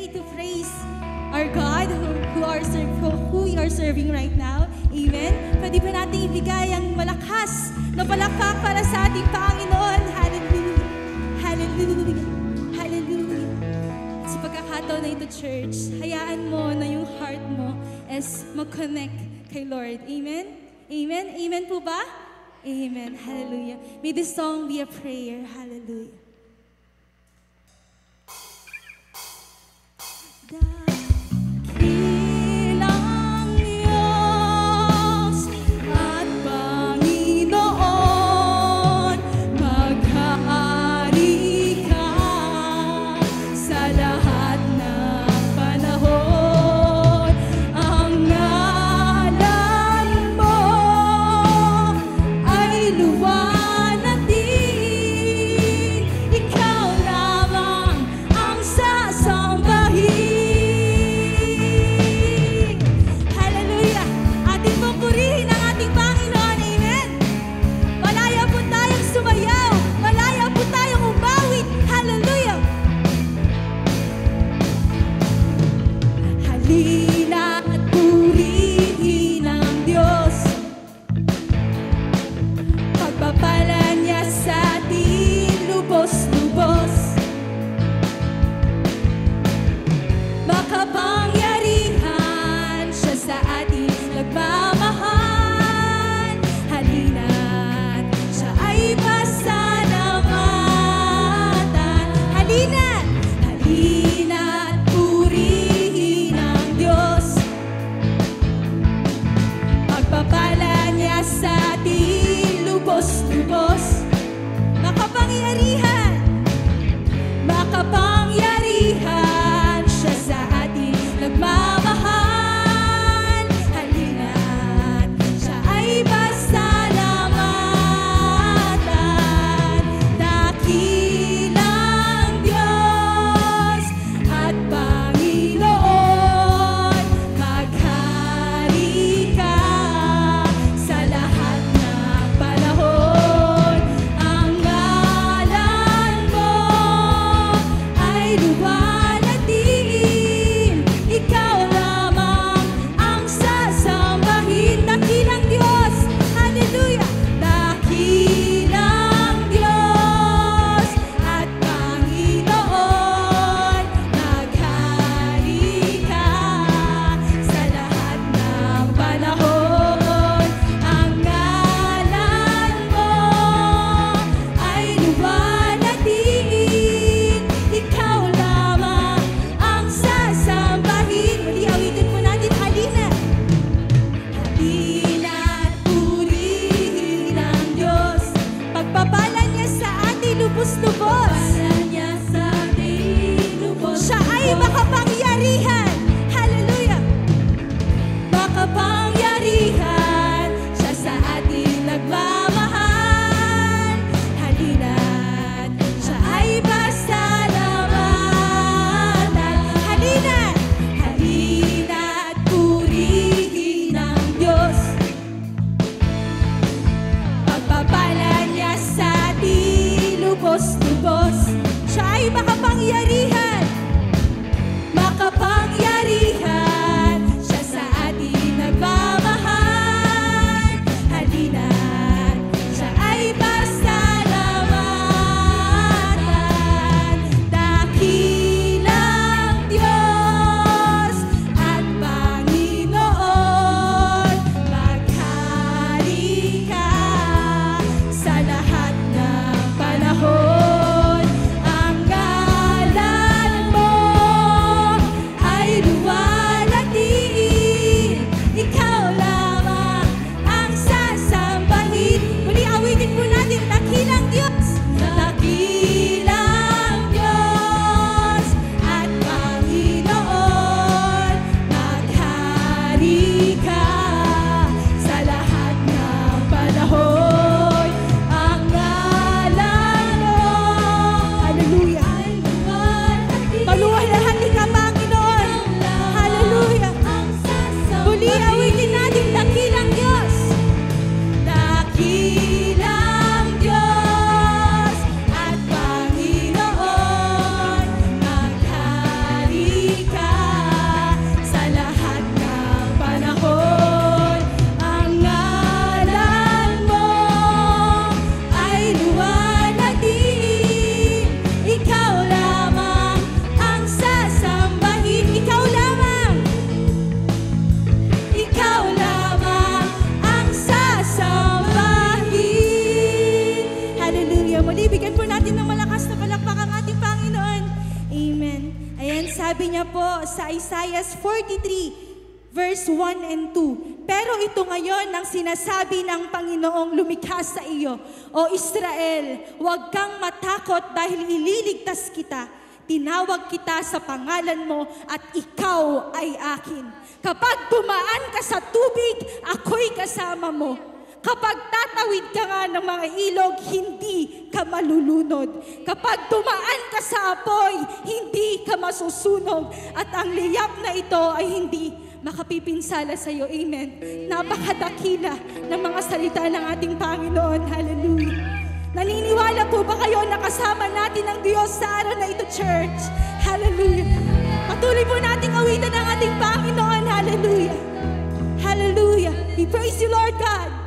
ready to praise our God who we are serving right now. Amen? Pwede pa natin ibigay ang malakas na palakpak para sa ating Panginoon. Hallelujah! Hallelujah! Hallelujah! Sa pagkakataon na ito, church, hayaan mo na yung heart mo is mag-connect kay Lord. Amen? Amen? Amen po ba? Amen. Hallelujah. May this song be a prayer. Hallelujah. Dakilang Diyos at Panginoon, maghari ka sa lahat ng panahon. Ang ngalan mo ay luwanag din, ikaw lamang ang sasambahin. Hallelujah! Ating pupurihin ang ating Panginoon. Amen! Malaya po tayong sumayaw. Malaya po tayong umawit. Hallelujah! Halina at purihin ang Diyos. Pagpapala niya sa atin lubos-lubos. Makapangyarihan siya sa atin nagmamahal. Halina't siya ay pasalamatan. Halina't purihin ang Diyos. Ayan, sabi niya po sa Isaiah 43, verse 1 and 2. Pero ito ngayon ang sinasabi ng Panginoong lumikha sa iyo, O Israel, huwag kang matakot dahil ililigtas kita. Tinawag kita sa pangalan mo at ikaw ay akin. Kapag dumaan ka sa tubig, ako'y kasama mo. Kapag tatawid ka nga ng mga ilog, hindi ka malulunod. Kapag dumaan ka sa apoy, hindi ka masusunog. At ang liyak na ito ay hindi makapipinsala sa iyo. Amen. Napakadakila ng mga salita ng ating Panginoon. Hallelujah. Naniniwala po ba kayo na kasama natin ang Diyos sa araw na ito, church? Hallelujah. Patuloy po nating awitan ang ating Panginoon. Hallelujah. Hallelujah. We praise you, Lord God.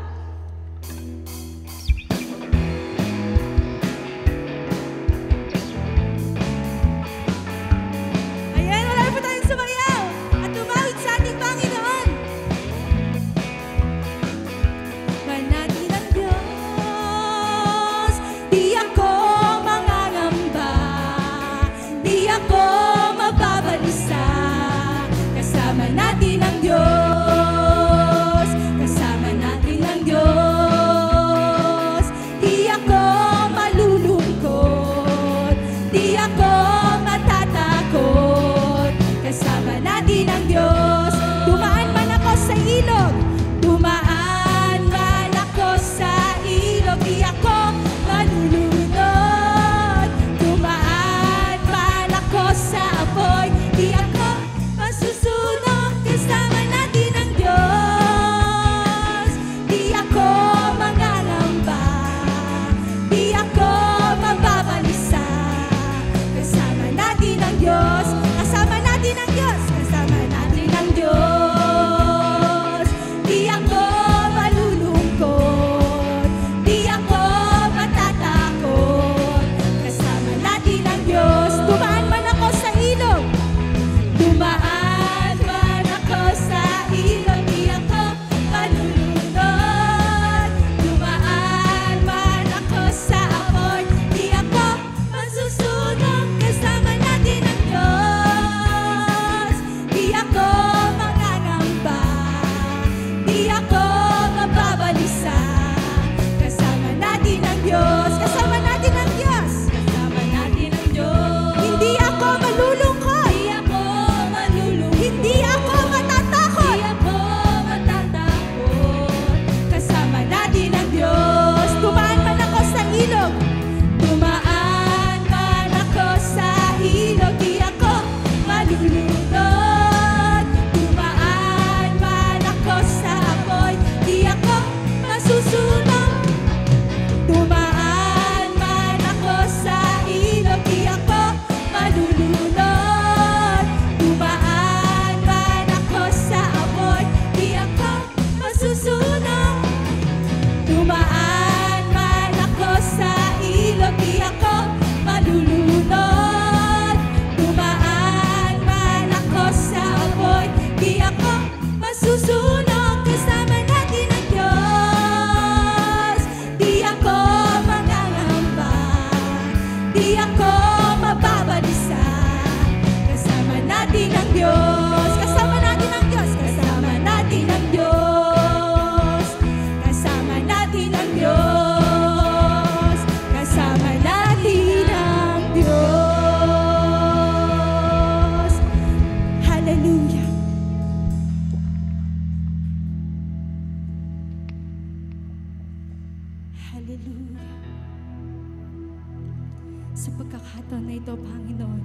Sa pagkakataon na ito, Panginoon,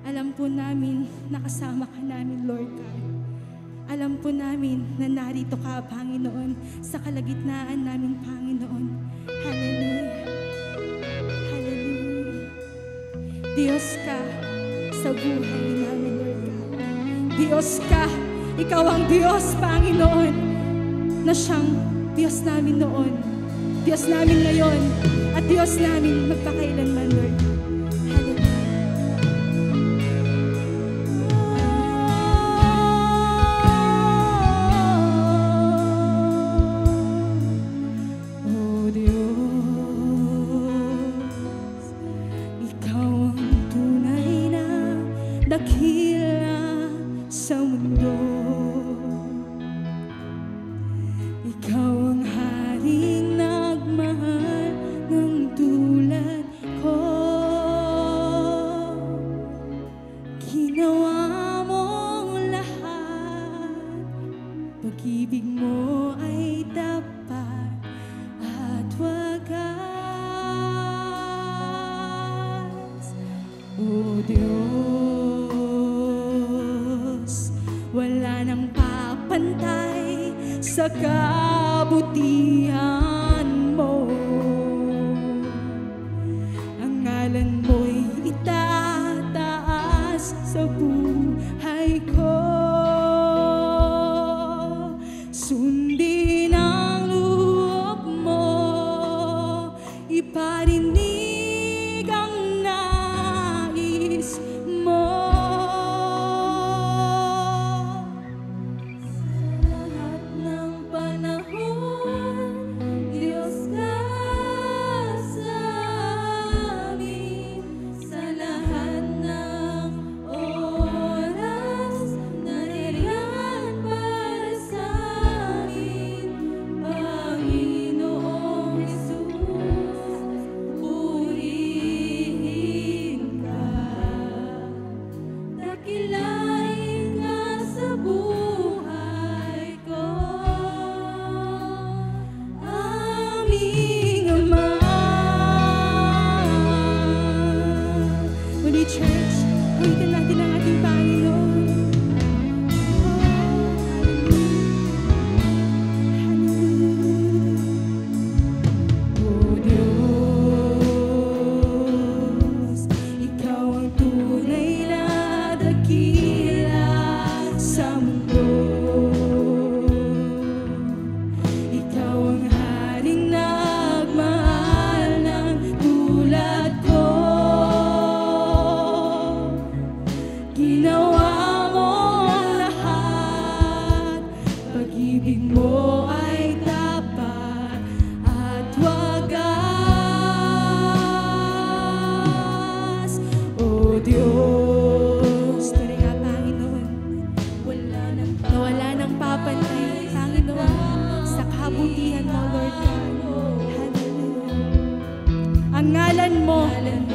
alam po namin na kasama ka namin, Lord God. Alam po namin na narito ka, Panginoon, sa kalagitnaan namin, Panginoon. Hallelujah. Hallelujah. Diyos ka sa buhay namin, Lord God. Diyos ka, Ikaw ang Diyos, Panginoon, na siyang Diyos namin noon, Diyos namin ngayon, at Diyos namin magpakailanman, Lord. dakila sa mundo. Ikaw ang haring nagmahal ng tulad ko. Ginawa mong lahat, pag-ibig mo ay tapat at wagas. O Diyos, wala nang papantay sa kabutihan mo. Ang ngalan mo'y itataas sa buhay ko. Sundin ang loob mo, iparinig ang nais mo. Sa lahat ng panahon, Diyos ka sa amin. Sa lahat ng oras, nariyan para sa amin. Panginoong Jesus, purihin ka. Dakilain ka sa buhay ko, aming Ama. Muli, church, ulitin natin ang ating Panginoon. O Diyos, ikaw ang tunay na dakila sa mundo. Ikaw ang haring nagmahal ng tulad ko. Ginawa mo ang lahat, pag-ibig mo ay tapat at wagas. O Diyos, tunay nga Panginoon, wala nang papantay, Panginoon, sa kabutihan mo, Lord God. Hallelujah. Ang ngalan mo,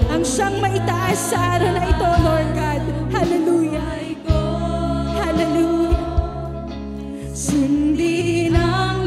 ang siyang maitaas sa araw na ito, Lord God. Hallelujah. Hallelujah. Sundin ang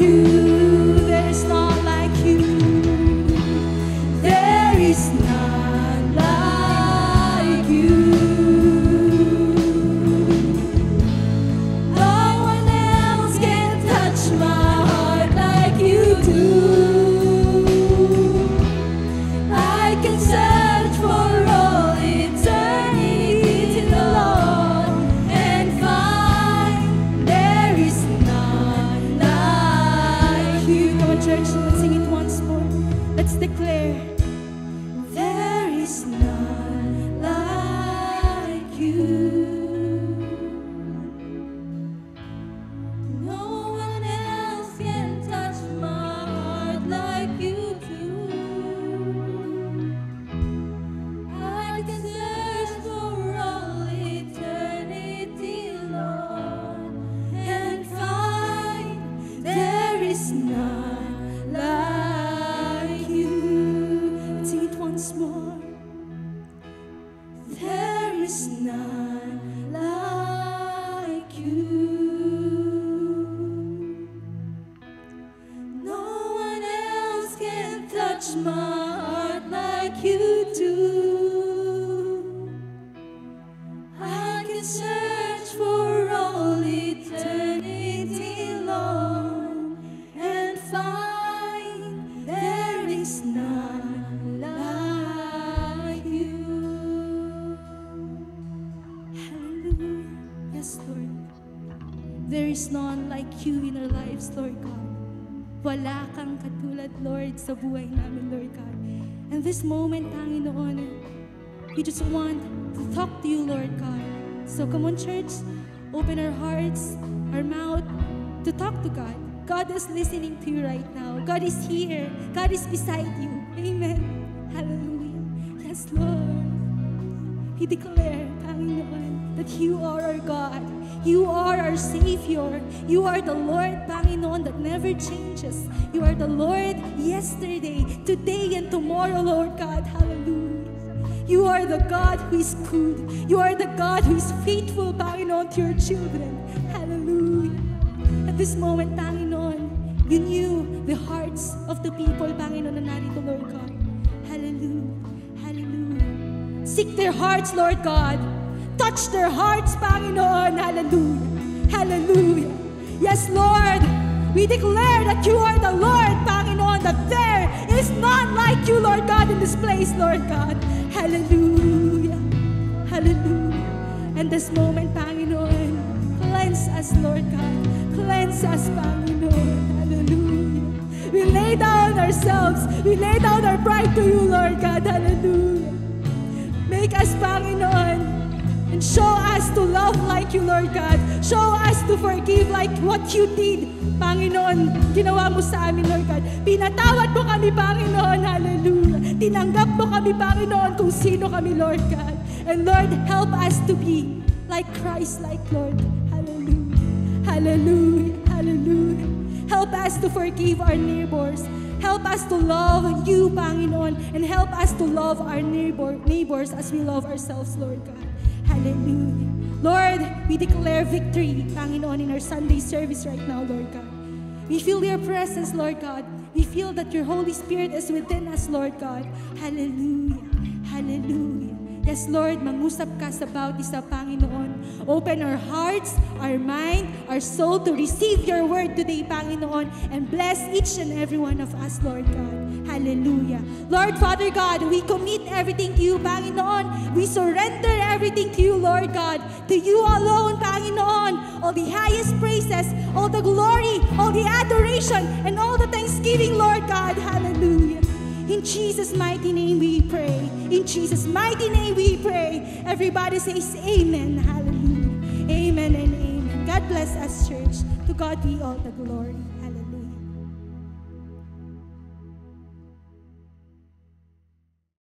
you. There is none like you. There is none like you. No one else can touch my heart like you do. I can search for all eternity, Lord, and find there is none like you. Come on, church, let's sing it once more. Let's declare, there is none like you. No one else can touch my heart like you do. I can search for all eternity, Lord, and find there is none like you. Let's sing it once more. There is none like you. No one else can touch my heart like you do. I can search for all eternity, Lord, and find there is none like you. Hallelujah. Yes, Lord. There is none like you in our lives, Lord God. Wala kang katulad, Lord, sa buhay namin, Lord God. And this moment, Panginoon, we just want to talk to you, Lord God. So come on, church, open our hearts, our mouth, to talk to God. God is listening to you right now. God is here. God is beside you. Amen. Hallelujah. Yes, Lord. We declare, Panginoon, that you are our God. You are our Savior. You are the Lord, Panginoon, that never changes. You are the Lord yesterday, today, and tomorrow, Lord God. Hallelujah. You are the God who is good. You are the God who is faithful, Panginoon, to your children. Hallelujah. At this moment, Panginoon, you knew the hearts of the people, Panginoon, na narito, Lord God. Hallelujah. Hallelujah. Seek their hearts, Lord God. Touch their hearts, Panginoon. Hallelujah. Hallelujah. Yes, Lord. We declare that you are the Lord, Panginoon, that there is none like you, Lord God, in this place, Lord God. Hallelujah. Hallelujah. And this moment, Panginoon, cleanse us, Lord God. Cleanse us, Panginoon. Hallelujah. We lay down ourselves. We lay down our pride to you, Lord God. Hallelujah. Make us, Panginoon, and show us to love like you, Lord God. Show us to forgive like what you did, Panginoon. Ginawa mo sa amin, Lord God. Pinatawad mo kami, Panginoon. Hallelujah. Tinanggap mo kami, Panginoon, kung sino kami, Lord God. And Lord, help us to be like Christ, like Lord. Hallelujah. Hallelujah. Hallelujah. Help us to forgive our neighbors. Help us to love you, Panginoon, and help us to love our neighbors as we love ourselves, Lord God. Hallelujah. Lord, we declare victory, Panginoon, in our Sunday service right now, Lord God. We feel your presence, Lord God. We feel that your Holy Spirit is within us, Lord God. Hallelujah. Hallelujah. Yes, Lord, mangusap ka sa bawat isa, Panginoon. Open our hearts, our mind, our soul to receive your word today, Panginoon, and bless each and every one of us, Lord God. Hallelujah. Lord, Father God, we commit everything to you, Panginoon. We surrender everything to you, Lord God. To you alone, Panginoon. All the highest praises, all the glory, all the adoration, and all the thanksgiving, Lord God. Hallelujah. In Jesus' mighty name we pray. In Jesus' mighty name we pray. Everybody says amen. Hallelujah. Amen and amen. God bless us, church. To God be all the glory.